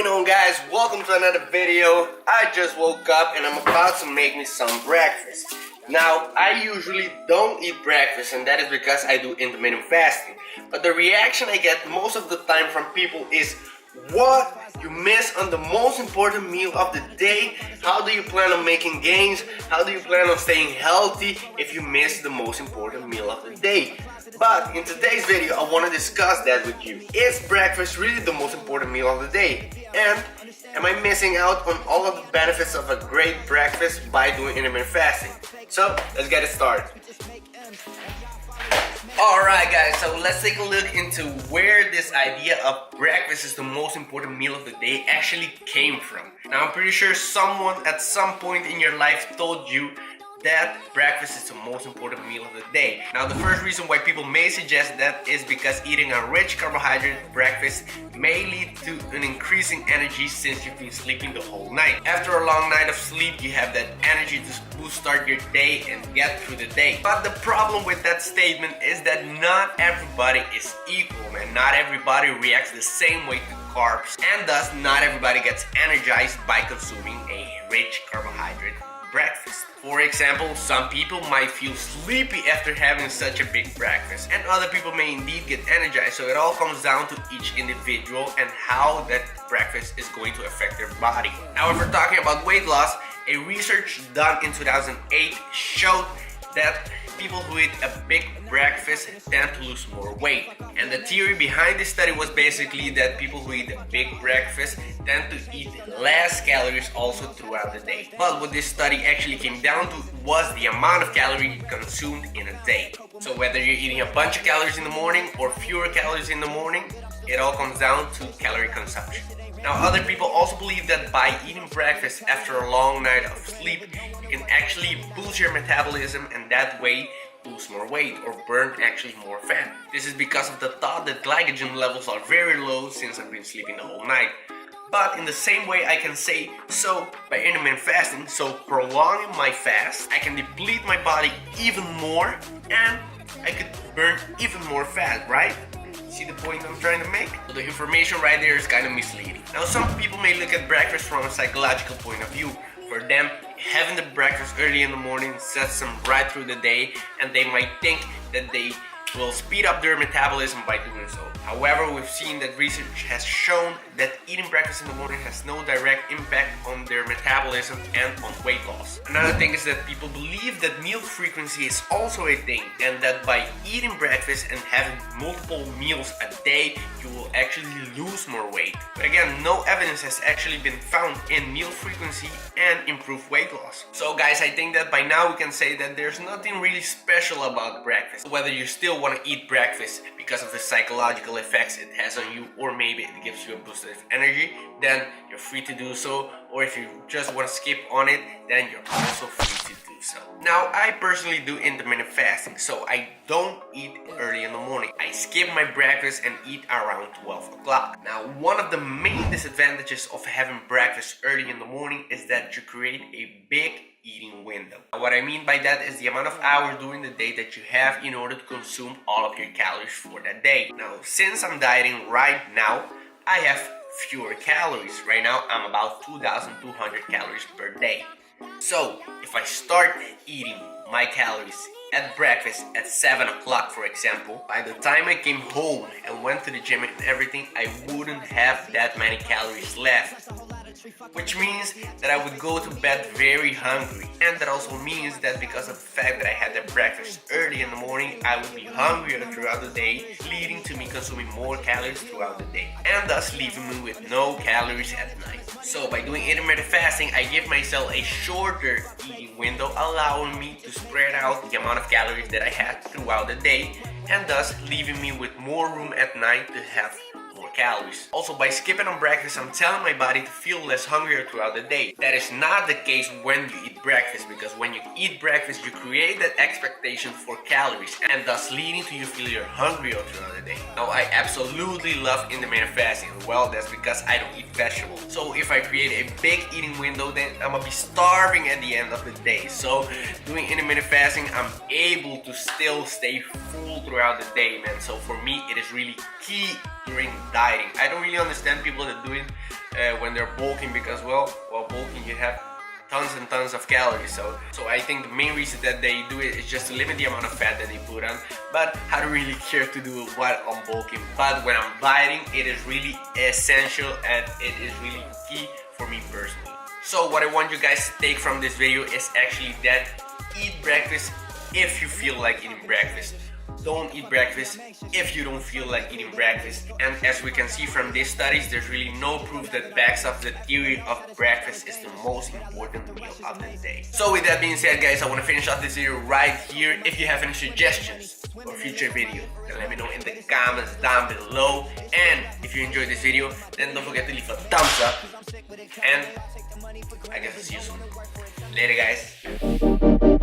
going on, guys? Welcome to another video. I just woke up and I'm about to make me some breakfast. Now, I usually don't eat breakfast, and that is because I do intermittent fasting. But the reaction I get most of the time from people is, what? You miss on the most important meal of the day? How do you plan on making gains? How do you plan on staying healthy if you miss the most important meal of the day? But in today's video, I want to discuss that with you. Is breakfast really the most important meal of the day? And am I missing out on all of the benefits of a great breakfast by doing intermittent fasting? So let's get it started. Alright guys, so let's take a look into where this idea of breakfast is the most important meal of the day actually came from. Now I'm pretty sure someone at some point in your life told you that breakfast is the most important meal of the day. Now the first reason why people may suggest that is because eating a rich carbohydrate breakfast may lead to an increasing energy since you've been sleeping the whole night. After a long night of sleep, you have that energy to start your day and get through the day. But the problem with that statement is that not everybody is equal, and not everybody reacts the same way to carbs, and thus not everybody gets energized by consuming a rich carbohydrate breakfast. For example, some people might feel sleepy after having such a big breakfast, and other people may indeed get energized. So it all comes down to each individual and how that breakfast is going to affect their body. Now, if we're talking about weight loss, a research done in 2008 showed that people who eat a big breakfast tend to lose more weight. And the theory behind this study was basically that people who eat a big breakfast tend to eat less calories also throughout the day. But what this study actually came down to was the amount of calories consumed in a day. So whether you're eating a bunch of calories in the morning or fewer calories in the morning, it all comes down to calorie consumption. Now, other people also believe that by eating breakfast after a long night of sleep, you can actually boost your metabolism and that way lose more weight or burn actually more fat. This is because of the thought that glycogen levels are very low since I've been sleeping the whole night. But in the same way I can say, so by intermittent fasting, so prolonging my fast, I can deplete my body even more and I could burn even more fat, right? See the point I'm trying to make? So the information right there is kind of misleading. Now some people may look at breakfast from a psychological point of view. For them, having the breakfast early in the morning sets them right through the day, and they might think that they will speed up their metabolism by doing so. However, we've seen that research has shown that eating breakfast in the morning has no direct impact on their metabolism and on weight loss. Another thing is that people believe that meal frequency is also a thing, and that by eating breakfast and having multiple meals a day, you will actually lose more weight. But again, no evidence has actually been found in meal frequency and improved weight loss. So guys, I think that by now we can say that there's nothing really special about breakfast. Whether you still want to eat breakfast because of the psychological effects it has on you, or maybe it gives you a boost of energy, then you're free to do so. Or if you just want to skip on it, then you're also free to do so. Now, I personally do intermittent fasting, so I don't eat early in the morning. I skip my breakfast and eat around 12 o'clock. Now, one of the main disadvantages of having breakfast early in the morning is that you create a big eating window. What I mean by that is the amount of hours during the day that you have in order to consume all of your calories for that day. Now, since I'm dieting right now, I have fewer calories. Right now, I'm about 2,200 calories per day. So, if I start eating my calories at breakfast at 7 o'clock, for example, by the time I came home and went to the gym and everything, I wouldn't have that many calories left. Which means that I would go to bed very hungry. And that also means that because of the fact that I had that breakfast early in the morning, I would be hungrier throughout the day, leading to me consuming more calories throughout the day, and thus leaving me with no calories at night. So by doing intermittent fasting, I give myself a shorter eating window, allowing me to spread out the amount of calories that I had throughout the day, and thus leaving me with more room at night to have more calories. Also, by skipping on breakfast, I'm telling my body to feel less hungrier throughout the day. That is not the case when you eat breakfast, because when you eat breakfast, you create that expectation for calories, and thus leading to you feel you're hungrier throughout the day. Now, I absolutely love intermittent fasting. Well, that's because I don't eat vegetables. So if I create a big eating window, then I'm gonna be starving at the end of the day. So doing intermittent fasting, I'm able to still stay full throughout the day, man. So for me, it is really key during dieting. I don't really understand people that do it when they're bulking, because well, while bulking you have tons and tons of calories. So I think the main reason that they do it is just to limit the amount of fat that they put on. But I don't really care to do what I'm bulking. But when I'm dieting, it is really essential and it is really key for me personally. So what I want you guys to take from this video is actually that eat breakfast if you feel like eating breakfast. Don't eat breakfast if you don't feel like eating breakfast. And as we can see from these studies, there's really no proof that backs up the theory of breakfast is the most important meal of the day. So with that being said, guys, I want to finish off this video right here. If you have any suggestions for future videos, then let me know in the comments down below. And if you enjoyed this video, then don't forget to leave a thumbs up. And I guess I'll see you soon. Later, guys.